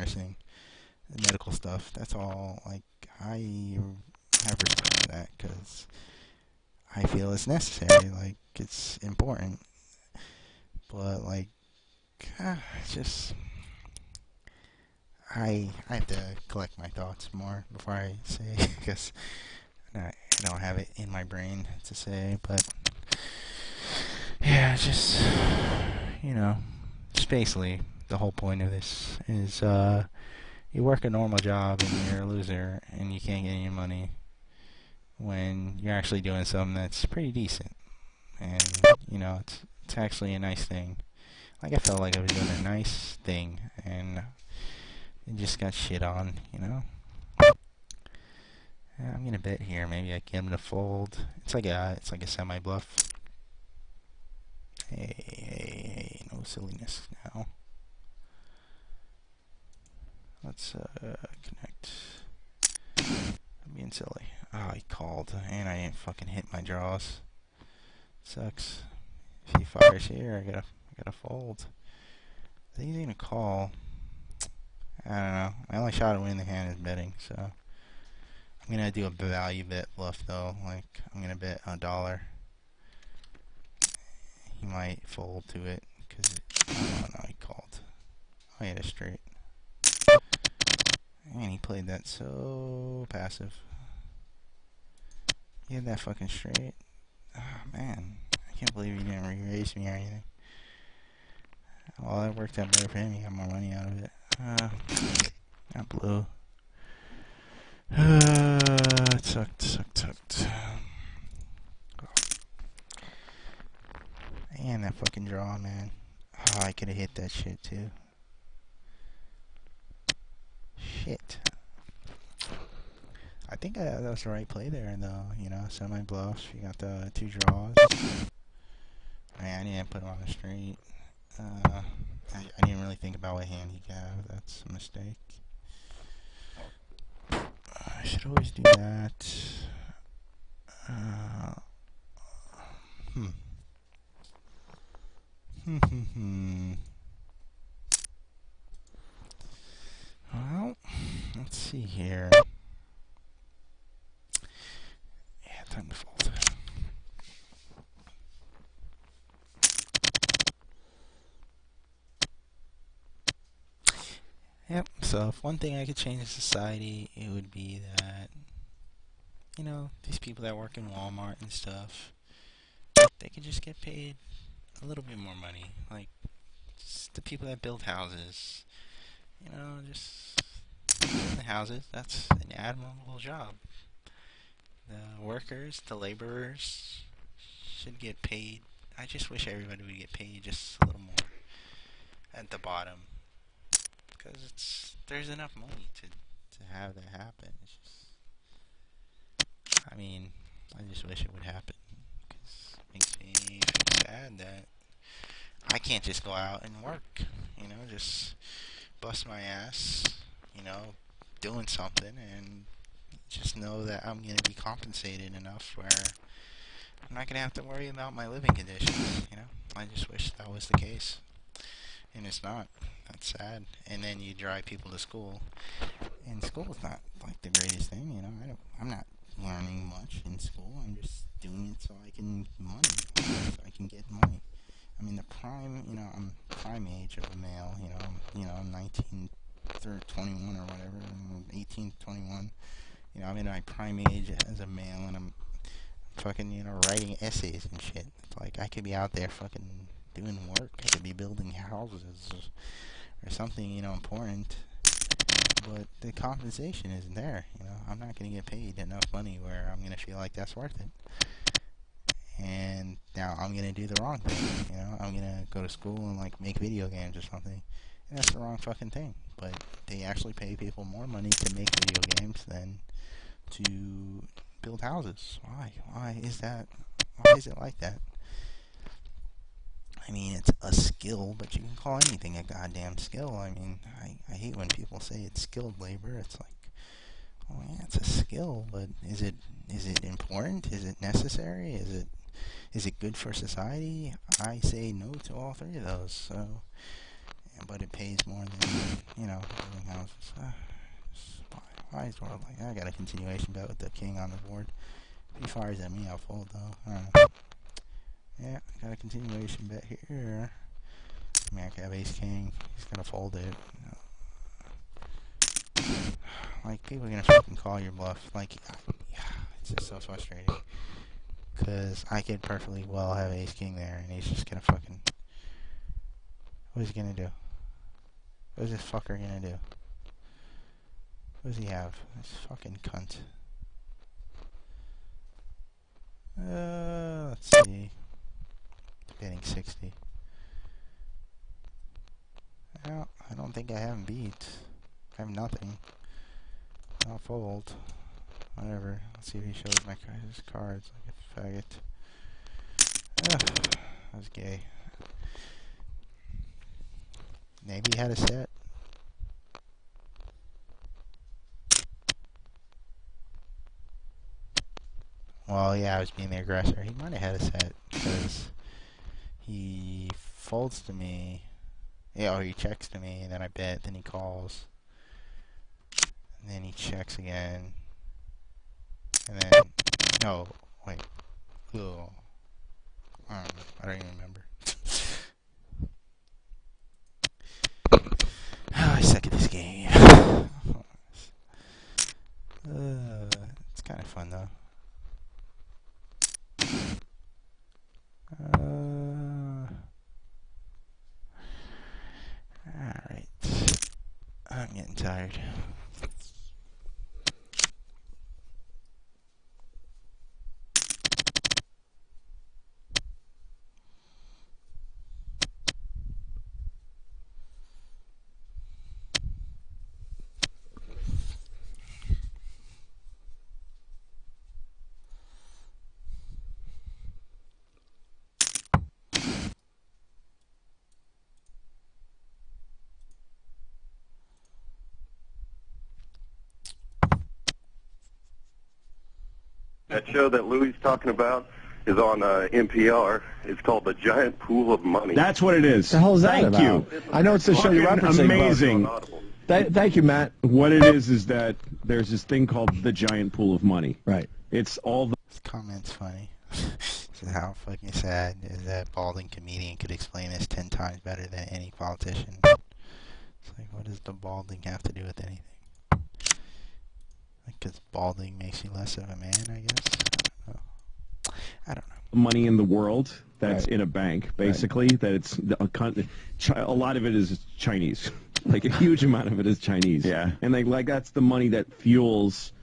nursing, medical stuff. That's all. Like, I have respect for that because I feel it's necessary. Like, it's important. But like, it's just I have to collect my thoughts more before I say because I don't have it in my brain to say. But yeah, just you know, just basically the whole point of this is you work a normal job and you're a loser and you can't get any money when you're actually doing something that's pretty decent and it's actually a nice thing. Like I felt like I was doing a nice thing and it just got shit on, Yeah, I'm gonna bet here. Maybe I get him to fold. It's like a semi bluff. Hey, no silliness now. Let's connect. I'm being silly. Oh, he called, and I didn't fucking hit my draws. Sucks. If he fires here, I gotta fold. I think he's gonna call. I don't know. My only shot at winning the hand is betting, so I'm gonna do a value bet bluff though. Like I'm gonna bet $1. He might fold to it because oh no, he called. I had a straight, and he played that so passive. He had that fucking straight. Oh man, I can't believe he didn't re-raise me or anything. Well, that worked out better for him. He got more money out of it. Not blue. It sucked. And that fucking draw, man. Oh, I could have hit that shit too. Shit. I think that was the right play there, though. Semi bluffs. You got the 2 draws. I didn't put him on the straight. I didn't really think about what hand he got. That's a mistake. I should always do that. Well, let's see here. Yeah, time to fold. Yep, so if one thing I could change in society, it would be that, these people that work in Walmart and stuff, they could just get paid a little bit more money. Like, just the people that build houses, just building the houses, that's an admirable job. The workers, the laborers should get paid. I just wish everybody would get paid just a little more at the bottom. Because there's enough money to have that happen. It's just, I just wish it would happen. Because it makes me feel sad that I can't just go out and work. Just bust my ass, doing something and just know that I'm going to be compensated enough where I'm not going to have to worry about my living conditions, I just wish that was the case. And it's not. That's sad. And then you drive people to school, and school is not like the greatest thing. I'm not learning much in school. I'm just doing it so I can get money. The prime, I'm prime age of a male. I'm 19 through 21 or whatever, 18 to 21. I'm in my prime age as a male, and I'm fucking, writing essays and shit. It's like I could be out there fucking doing work. I could be building houses or something, important. But the compensation isn't there. I'm not going to get paid enough money where I'm going to feel like that's worth it. And now I'm going to do the wrong thing. I'm going to go to school and like make video games or something. And that's the wrong fucking thing. But they actually pay people more money to make video games than to build houses. Why? Why is that? Why is it like that? It's a skill, but you can call anything a goddamn skill. I hate when people say it's skilled labor. It's like, oh yeah, it's a skill, but is it important? Is it necessary? Is it good for society? I say no to all 3 of those. So but it pays more than, you know, everything else. Why is the world like that? I got a continuation bet with the king on the board. If he fires at me, I'll fold, though. I don't know. Yeah, I got a continuation bet here. I mean, I could have ace-king. He's gonna fold it. Like, people are gonna fucking call your bluff. Like, yeah, it's just so frustrating. Because I could perfectly well have ace-king there, and he's just gonna fucking... What is he gonna do? What is this fucker gonna do? What does he have? This fucking cunt. Let's see. Betting 60. Well, I don't think I have him beat. I have nothing. I'll fold. Whatever. Let's see if he shows my his cards like a faggot. Ugh, that was gay. Maybe he had a set. Well, yeah, I was being the aggressor. He might have had a set because he folds to me. Yeah, or he checks to me, and then I bet. Then he calls, and then he checks again, and then no, wait. Ugh. I don't even remember. I suck at this game. It's kind of fun though. Alright. I'm getting tired. That show that Louis talking about is on NPR. It's called The Giant Pool of Money. That's what it is. The hell is that Thank about? you. I know it's the show you're referencing. Amazing. Thank you, Matt. What it is that there's this thing called The Giant Pool of Money. Right. It's all the... This comment's funny. So how fucking sad is that balding comedian could explain this 10 times better than any politician. It's like, what does the balding have to do with anything? Because balding makes you less of a man, I guess? I don't know. Money in the world that's Right. in a bank, basically, that it's... A lot of it is Chinese. Like, a huge amount of it is Chinese. Yeah. And like that's the money that fuels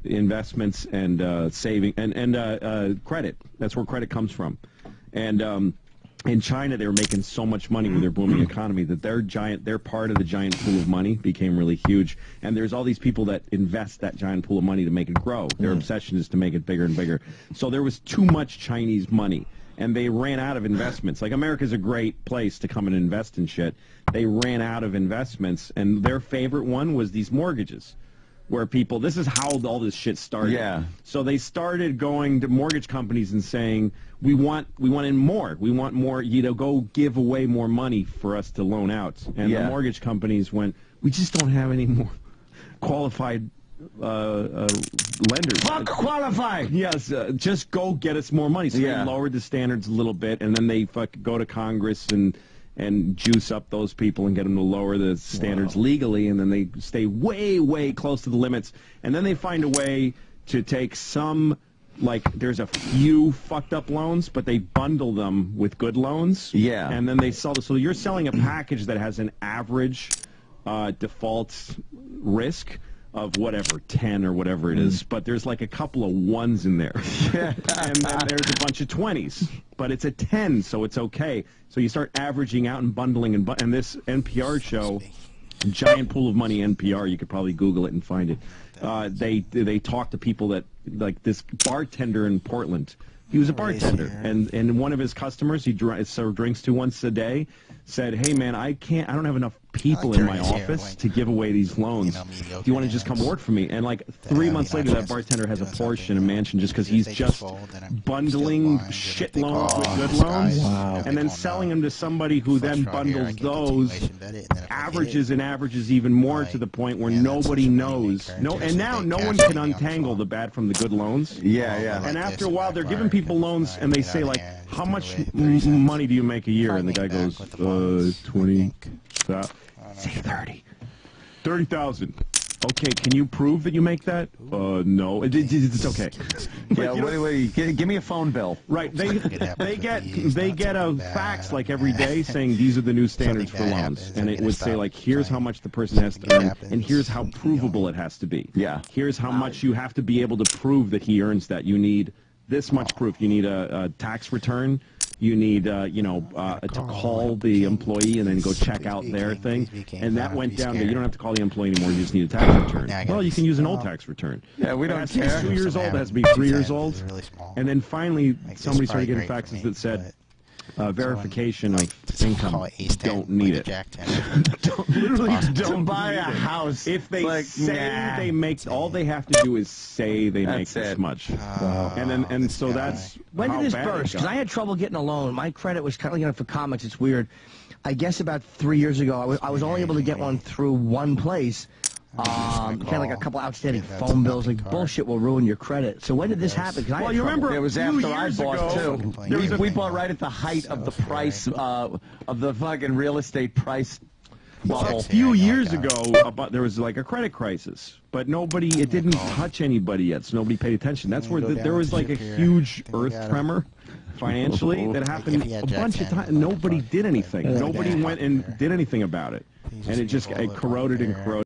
investments and saving and credit. That's where credit comes from. And in China, they were making so much money with their booming economy that their part of the giant pool of money became really huge. And there's all these people that invest that giant pool of money to make it grow. Their obsession is to make it bigger and bigger. So there was too much Chinese money, and they ran out of investments. Like, America's a great place to come and invest in shit. They ran out of investments, and their favorite one was these mortgages, where people, this is how all this shit started. Yeah. So they started going to mortgage companies and saying, we want in more. We want more, go give away more money for us to loan out. And the mortgage companies went, we just don't have any more qualified lenders. Fuck qualified! Yes, just go get us more money. So they lowered the standards a little bit, and then they go to Congress and juice up those people and get them to lower the standards legally, and then they stay way, way close to the limits. And then they find a way to take some, like, there's a few fucked up loans, but they bundle them with good loans. Yeah. And then they sell so you're selling a package that has an average default risk of whatever, 10 or whatever it is, but there's like a couple of ones in there. And then there's a bunch of 20s, but it's a 10, so it's okay. So you start averaging out and bundling, and this NPR show, Giant Pool of Money NPR, you could probably Google it and find it. They talk to people that, like this bartender in Portland. He was a bartender, and one of his customers he served drinks to once a day said, "Hey man, I don't have enough people like in my Jerry's here, office like, to give away these loans. mediocre Do you want to just come hands work for me? And like 3 months later, that bartender has a Porsche and a mansion just because he's just bundling shit loans with good loans, and then selling them to somebody who then bundles those averages and averages even more to the point where nobody knows. And now no one can untangle the bad from the good loans. Yeah. And after a while, they're giving people loans, and they say, like, how much money do you make a year? And the guy goes, 20, say 30. 30,000. Okay, can you prove that you make that? No. It's okay. Yeah, wait. Give me a phone bill. Right. They get a fax like every day saying these are the new standards for loans, and it would say like, here's how much the person has to earn, and here's how provable it has to be. Yeah. Here's how much you have to be able to prove that he earns that. You need this much proof. You need a tax return. You need, to call the employee and then go check out their thing. And that went down to, you don't have to call the employee anymore, you just need a tax return. Well, you can use an old tax return. Yeah, we don't It has to be care. 2 years old, it has to be 3 years old. And then finally, somebody started getting faxes that said, verification of income. Don't need it. Literally, don't buy a house. If they like, say they make, all they have to do is say they make this much. And so that's when how did this bad it burst? Because got. I had trouble getting a loan. My credit was kind of, for comics, it's weird. I guess about 3 years ago, I was only able to get one through one place. Kind of like a couple outstanding phone bills, like bullshit will ruin your credit. So when did this happen? Well, you remember it was a few after I years bought ago, too. We bought right at the height of the price of the fucking real estate price bubble. A few years ago, there was like a credit crisis, but it didn't touch anybody yet, so nobody paid attention. That's where there was like a huge earth tremor financially that happened a bunch of times. Nobody did anything. Nobody went and did anything about it, and it just corroded and corroded.